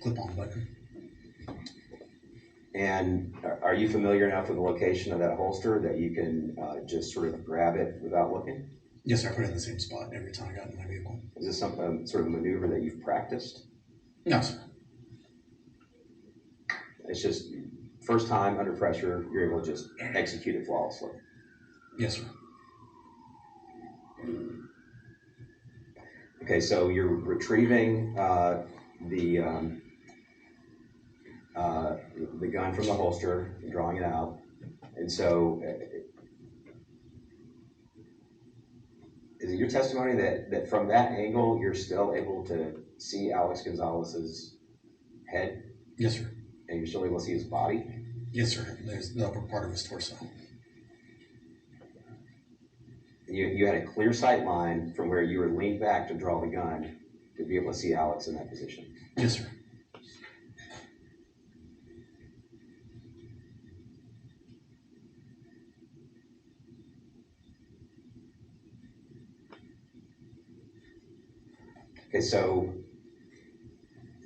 clip-on button. And are you familiar enough with the location of that holster that you can just sort of grab it without looking? Yes, sir. I put it in the same spot every time I got in my vehicle. Is this some sort of maneuver that you've practiced? No, sir. It's just first time under pressure, you're able to just execute it flawlessly. Yes, sir. Okay, so you're retrieving the gun from the holster, and drawing it out, and so is it your testimony that from that angle you're still able to see Alex Gonzalez's head? Yes, sir. And you're still able to see his body? Yes, sir. There's the upper part of his torso. And you had a clear sight line from where you were leaned back to draw the gun to be able to see Alex in that position? Yes, sir. Okay, so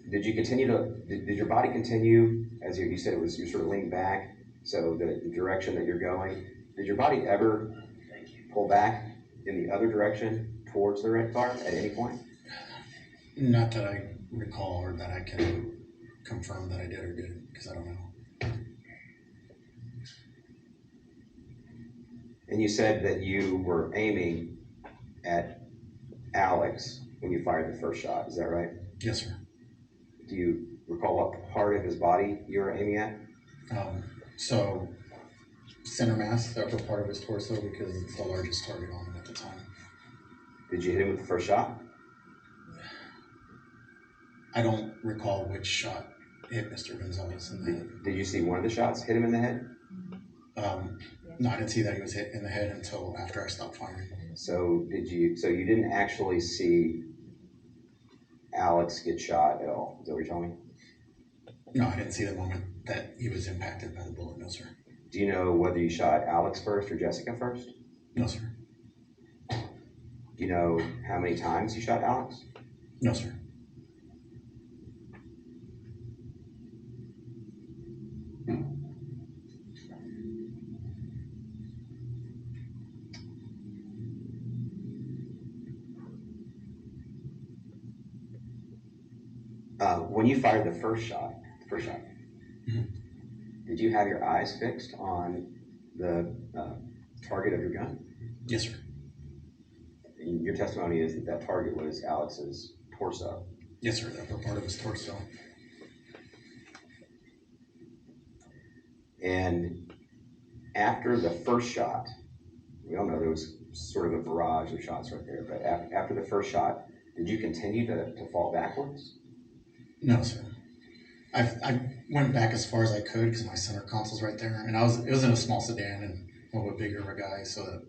did your body continue, as you said, you're sort of leaning back, so the direction that you're going, did your body ever pull back in the other direction towards the red car at any point? Not that I recall or that I can confirm that I did or didn't, because I don't know. And you said that you were aiming at Alex when you fired the first shot, is that right? Yes, sir. Do you recall what part of his body you were aiming at? So, center mass, the upper part of his torso, because it's the largest target on him at the time. Did you hit him with the first shot? I don't recall which shot hit Mr. Gonzalez in the head. Did you see one of the shots hit him in the head? No, I didn't see that he was hit in the head until after I stopped firing. So you didn't actually see Alex get shot at all? Is that what you're telling me? No, I didn't see the moment that he was impacted by the bullet, no, sir. Do you know whether you shot Alex first or Jessica first? No, sir. Do you know how many times you shot Alex? No, sir. When you fired the first shot, Mm-hmm. Did you have your eyes fixed on the target of your gun? Yes, sir. And your testimony is that target was Alex's torso. Yes, sir, the upper part of his torso. And after the first shot, we all know there was sort of a barrage of shots right there, but after the first shot, did you continue to fall backwards? No, sir. I went back as far as I could because my center console's right there, and it was in a small sedan and a little bit bigger of a guy, so that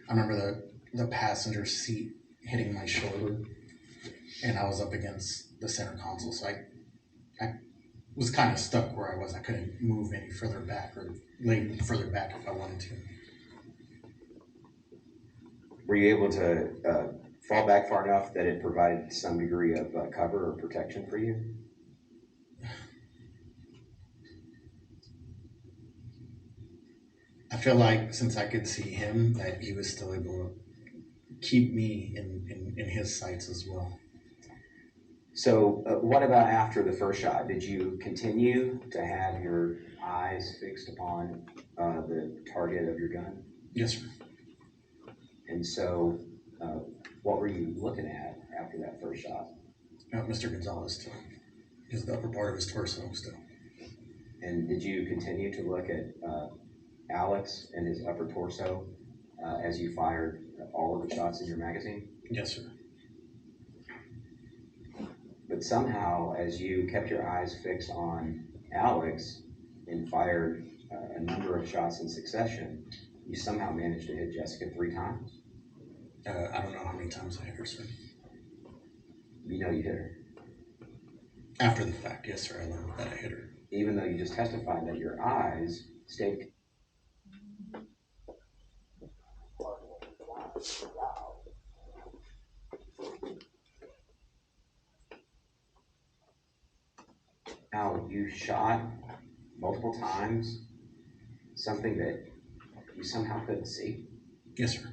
I remember the passenger seat hitting my shoulder, and I was up against the center console, so I was kind of stuck where I was. I couldn't move any further back or lay further back if I wanted to. Were you able to fall back far enough that it provided some degree of cover or protection for you? I feel like since I could see him, that he was still able to keep me in his sights as well. So what about after the first shot? Did you continue to have your eyes fixed upon the target of your gun? Yes, sir. And so what were you looking at after that first shot? Mr. Gonzalez still. Just the upper part of his torso still. And did you continue to look at Alex and his upper torso as you fired all of the shots in your magazine? Yes, sir. But somehow, as you kept your eyes fixed on Alex and fired a number of shots in succession, you somehow managed to hit Jessica 3 times? I don't know how many times I hit her, sir. You know you hit her. After the fact, yes, sir, I learned that I hit her. Even though you just testified that your eyes stayed. how you shot multiple times something that you somehow couldn't see? Yes, sir.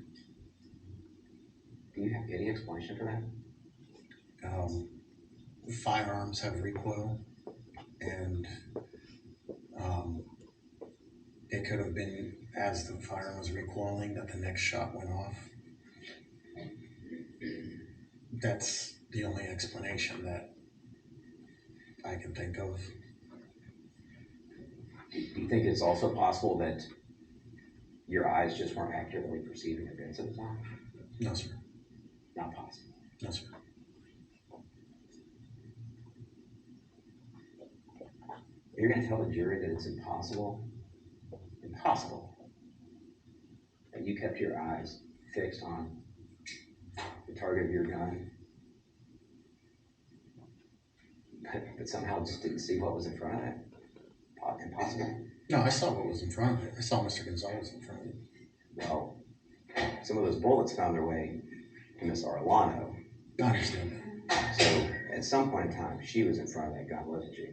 Do you have any explanation for that? Firearms have recoil, and it could have been as the firearm was recoiling that the next shot went off. That's the only explanation that I can think of. Do you think it's also possible that your eyes just weren't accurately perceiving events at the time? No, sir. Not possible. No, sir. You're going to tell the jury that it's impossible that you kept your eyes fixed on the target of your gun, but somehow just didn't see what was in front of it? Impossible? No, I saw what was in front of it. I saw Mr. Gonzales in front of it. Well, some of those bullets found their way to Miss Arellano. I understand that. So at some point in time, she was in front of that gun, wasn't she?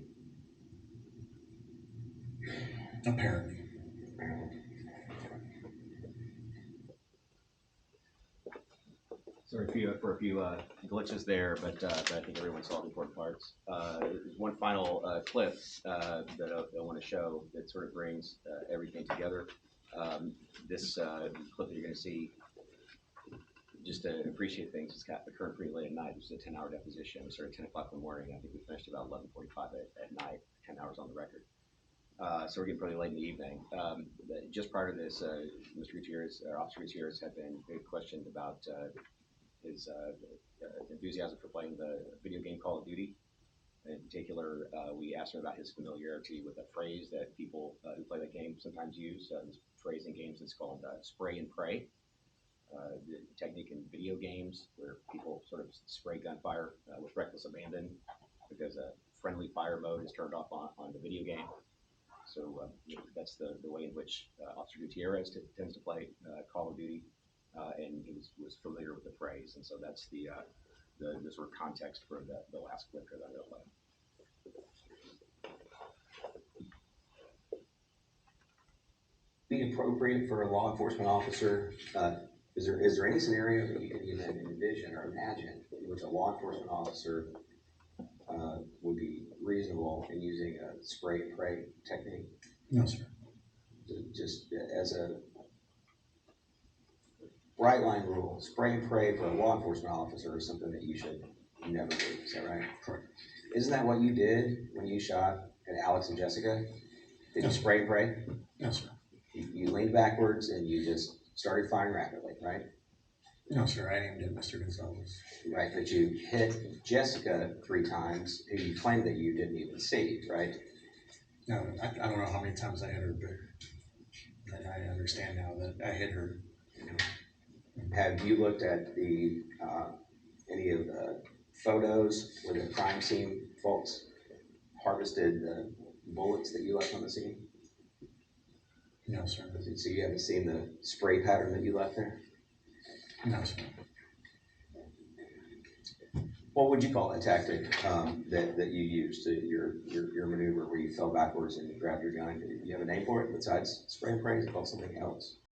Apparently. Sorry for a few glitches there, but I think everyone saw the important parts. There's one final clip that I want to show that sort of brings everything together. This clip that you're going to see, just to appreciate things, it's got occurred pretty late at night. This is a 10-hour deposition. We started at 10 o'clock in the morning. I think we finished about 11:45 at night, 10 hours on the record. So we're getting pretty late in the evening. Just prior to this, Mr. Gutierrez, Officer Gutierrez, had been questioned about his enthusiasm for playing the video game Call of Duty. In particular, we asked him about his familiarity with a phrase that people who play that game sometimes use. This phrase in games is called spray and pray. The technique in video games where people sort of spray gunfire with reckless abandon because a friendly fire mode is turned off on the video game. So that's the way in which Officer Gutierrez tends to play Call of Duty, and he was familiar with the phrase, and so that's the sort of context for the last clip that I'm going to play. Be appropriate for a law enforcement officer. Is there any scenario that you can even envision or imagine in which a law enforcement officer would be reasonable in using a spray and pray technique? No, sir. Just as a bright line rule, spray and pray for a law enforcement officer is something that you should never do. Is that right? Correct. Isn't that what you did when you shot at Alex and Jessica? Did you spray and pray? No, sir. You leaned backwards and you just started firing rapidly, right? No, sir. I aimed at Mr. Gonzales. Right, but you hit Jessica 3 times, who you claimed that you didn't even see, right? No, I don't know how many times I hit her, but I understand now that I hit her. Have you looked at the any of the photos where the crime scene folks harvested the bullets that you left on the scene? No, sir. So you haven't seen the spray pattern that you left there? No, sir. What would you call that tactic that you used to your maneuver where you fell backwards and you grabbed your gun? Do you have a name for it besides spray and pray? Is it called something else?